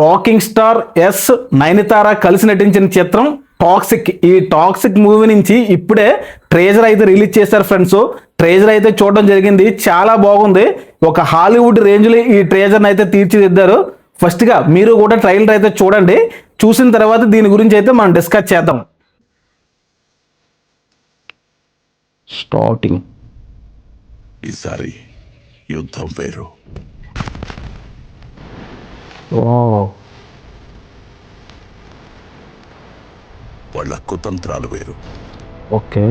Rocking star yes Nayanthara కలిసి నటించిన చిత్రం టాక్సిక్. ఈ టాక్సిక్ మూవీ నుంచి ఇప్పుడే ట్రేజర్ అయితే రిలీజ్ చేశారు ఫ్రెండ్స్. ట్రేజర్ అయితే చూడడం జరిగింది, చాలా బాగుంది. ఒక హాలీవుడ్ రేంజ్లో ఈ ట్రేజర్ని అయితే తీర్చిదిద్దారు. ఫస్ట్గా మీరు కూడా ట్రైలర్ అయితే చూడండి, చూసిన తర్వాత దీని గురించి అయితే మనం డిస్కస్ చేద్దాం. స్టార్టింగ్. ఈసారి యుద్ధం వేరు. వాళ్ళ కుతంత్రాలు వేరు. ఓకే,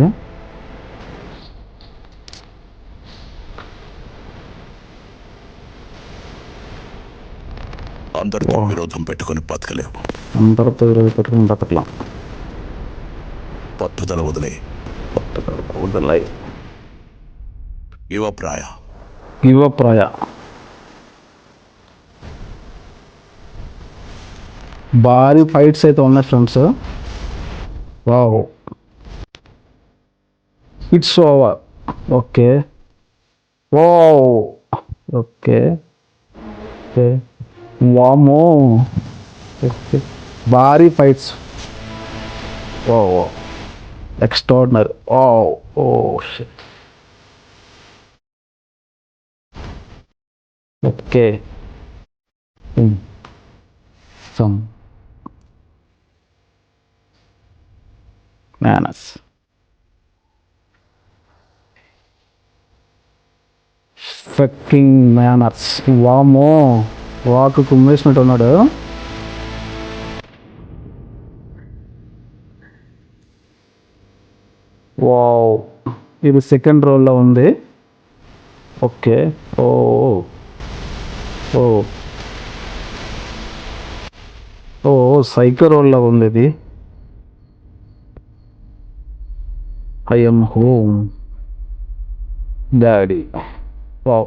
అందరితో విరోధం పెట్టుకుని బతకలేము. అందరితో విరోధం పెట్టుకుని బతకలేం. పట్టుదల వదిలే యువప్రాయ భారీ ఫైట్స్ అయితే ఉన్నాయి friends. Wow, it's over. Okay, wow, okay okay, వామో, ఓకే, భారీ fights. Wow, extraordinary. Wow, oh shit. Okay, some manners. Fucking manners. వామో, వాకు కుమ్మేసినట్టు ఉన్నాడు. వావ్, ఇది సెకండ్ రోల్లో ఉంది. ఓకే, ఓ ఓ ఓ సైకో రోల్లో ఉంది ఇది. I M home daddy. Wow,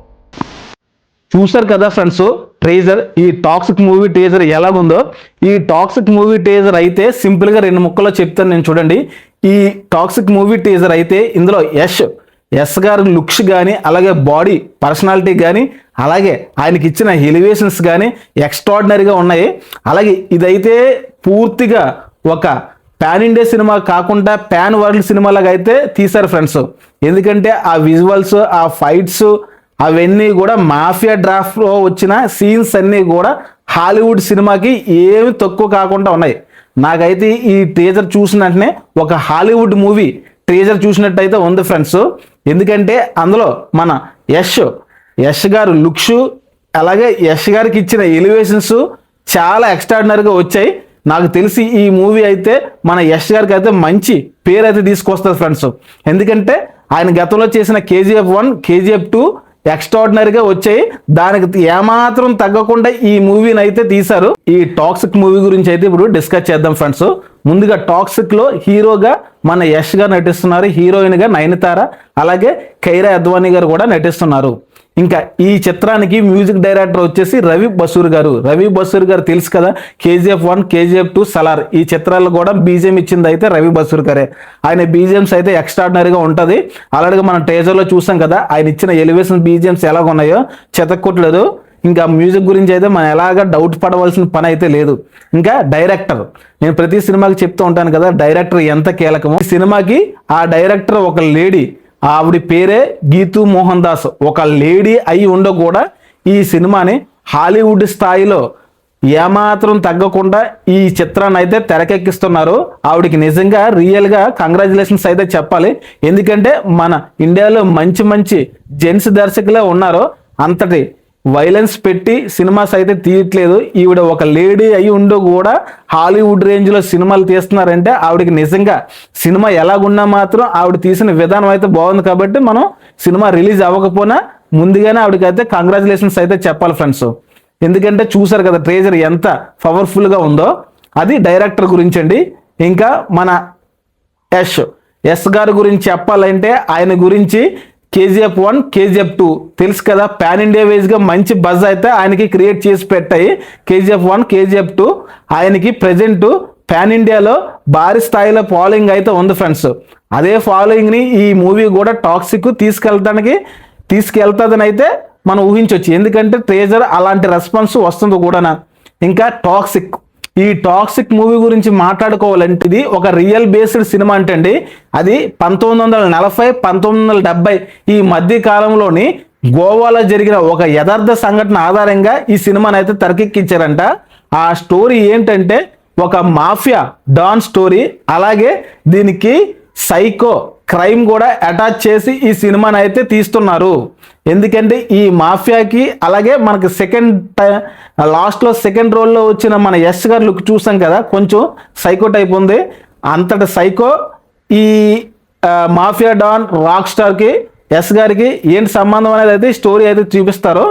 చూసారు కదా ఫ్రెండ్స్ ట్రేజర్. ఈ టాక్సిక్ మూవీ ట్రేజర్ ఎలాగుందో. ఈ టాక్సిక్ మూవీ ట్రేజర్ అయితే సింపుల్గా 2 ముక్కల్లో చెప్తాను నేను, చూడండి. ఈ టాక్సిక్ మూవీ ట్రేజర్ అయితే ఇందులో యశ్ గారి లుక్స్ కానీ, అలాగే బాడీ పర్సనాలిటీ కానీ, అలాగే ఆయనకి ఇచ్చిన ఎలివేషన్స్ కానీ ఎక్స్ట్రాడినరీగా ఉన్నాయి. అలాగే ఇదైతే పూర్తిగా ఒక పాన్ ఇండియా సినిమా కాకుండా పాన్ వరల్డ్ సినిమాలాగా అయితే తీశారు ఫ్రెండ్స్. ఎందుకంటే ఆ విజువల్స్, ఆ ఫైట్స్ అవన్నీ కూడా మాఫియా డ్రాఫ్ట్లో వచ్చిన సీన్స్ అన్నీ కూడా హాలీవుడ్ సినిమాకి ఏమి తక్కువ కాకుండా ఉన్నాయి. నాకైతే ఈ ట్రేజర్ చూసిన వెంటనే ఒక హాలీవుడ్ మూవీ ట్రేజర్ చూసినట్టయితే ఉంది ఫ్రెండ్స్. ఎందుకంటే అందులో మన యశ్ గారు లుక్స్, అలాగే యశ్ గారికి ఇచ్చిన ఎలివేషన్స్ చాలా ఎక్స్ట్రాడినరీగా వచ్చాయి. నాకు తెలిసి ఈ మూవీ అయితే మన యశ్ గారికి అయితే మంచి పేరు అయితే తీసుకొస్తుంది ఫ్రెండ్స్. ఎందుకంటే ఆయన గతంలో చేసిన KGF 1, KGF 2 ఎక్స్ట్రాడినరీగా వచ్చాయి. దానికి ఏమాత్రం తగ్గకుండా ఈ మూవీని అయితే తీశారు. ఈ టాక్సిక్ మూవీ గురించి అయితే ఇప్పుడు డిస్కస్ చేద్దాం ఫ్రెండ్స్. ముందుగా టాక్సిక్ లో హీరోగా మన యశ్ గారు నటిస్తున్నారు, హీరోయిన్ గా నయనతార, అలాగే కైరా అద్వానీ గారు కూడా నటిస్తున్నారు. ఇంకా ఈ చిత్రానికి మ్యూజిక్ డైరెక్టర్ వచ్చేసి రవి బసూర్ గారు తెలుసు కదా, KGF 1, KGF 2, సలార్ ఈ చిత్రాల్లో కూడా బీజిఎం ఇచ్చింది అయితే రవి బసూర్ గారే. ఆయన బీజిఎంస్ అయితే ఎక్స్ట్రాడినరీగా ఉంటుంది. అలాగే మనం ట్రేజర్లో చూసాం కదా, ఆయన ఇచ్చిన ఎలివేషన్ బీజిఎంస్ ఎలాగ ఉన్నాయో చెతక్కొట్టలేదు. ఇంకా మ్యూజిక్ గురించి అయితే మనం ఎలాగా డౌట్ పడవలసిన పని అయితే లేదు. ఇంకా డైరెక్టర్, నేను ప్రతి సినిమాకి చెప్తూ ఉంటాను కదా డైరెక్టర్ ఎంత కీలకమో. ఈ సినిమాకి ఆ డైరెక్టర్ ఒక లేడీ, ఆవిడ పేరే గీతూ మోహన్ దాస్. ఒక లేడీ అయి ఉండ కూడా ఈ సినిమాని హాలీవుడ్ స్థాయిలో ఏమాత్రం తగ్గకుండా ఈ చిత్రాన్ని అయితే తెరకెక్కిస్తున్నారు. ఆవిడకి నిజంగా రియల్గా కంగ్రాచులేషన్స్ అయితే చెప్పాలి. ఎందుకంటే మన ఇండియాలో మంచి మంచి జెంట్స్ దర్శకులే ఉన్నారు, అంతటి వైలెన్స్ పెట్టి సినిమాస్ అయితే తీయట్లేదు. ఈవిడ ఒక లేడీ అయి ఉండి కూడా హాలీవుడ్ రేంజ్లో సినిమాలు తీస్తున్నారంటే ఆవిడకి నిజంగా సినిమా ఎలాగున్నా మాత్రం ఆవిడ తీసిన విధానం అయితే బాగుంది. కాబట్టి మనం సినిమా రిలీజ్ అవ్వకపోయినా ముందుగానే ఆవిడకైతే కంగ్రాచులేషన్స్ అయితే చెప్పాలి ఫ్రెండ్స్. ఎందుకంటే చూసారు కదా ట్రేజర్ ఎంత పవర్ఫుల్గా ఉందో. అది డైరెక్టర్ గురించి అండి. ఇంకా మన యశ్ గారి గురించి చెప్పాలంటే ఆయన గురించి KGF 1, KGF 2 తెలుసు కదా, పాన్ ఇండియా వైజ్గా మంచి బజ్ అయితే ఆయనకి క్రియేట్ చేసి పెట్టాయి. KGF 1, KGF 2 ఆయనకి ప్రజెంట్ పాన్ ఇండియాలో భారీ స్థాయిలో ఫాలోయింగ్ అయితే ఉంది ఫ్రెండ్స్. అదే ఫాలోయింగ్ని ఈ మూవీ కూడా టాక్సిక్ తీసుకెళ్తాదని అయితే మనం ఊహించవచ్చు. ఎందుకంటే ట్రేజర్ అలాంటి రెస్పాన్స్ వస్తుంది కూడా. ఇంకా టాక్సిక్. ఈ టాక్సిక్ మూవీ గురించి మాట్లాడుకోవాలంటే ఇది ఒక రియల్ బేస్డ్ సినిమా అంటండి. అది 1940 1970 ఈ మధ్య కాలంలోని గోవాలో జరిగిన ఒక యథార్థ సంఘటన ఆధారంగా ఈ సినిమాని అయితే తెరకెక్కించారంట. ఆ స్టోరీ ఏంటంటే ఒక మాఫియా డాన్ స్టోరీ. అలాగే దీనికి సైకో క్రైమ్ కూడా అటాచ్ చేసి ఈ సినిమాని అయితే తీస్తున్నారు. ఎందుకంటే ఈ మాఫియాకి అలాగే మనకి లాస్ట్లో సెకండ్ రోల్లో వచ్చిన మన యశ్ గారు లుక్ చూసాం కదా, కొంచెం సైకో టైప్ ఉంది. అంతటి సైకో ఈ మాఫియా డాన్ రాక్ స్టార్కి యశ్ గారికి ఏంటి సంబంధం అనేది అయితే స్టోరీ అయితే చూపిస్తారు.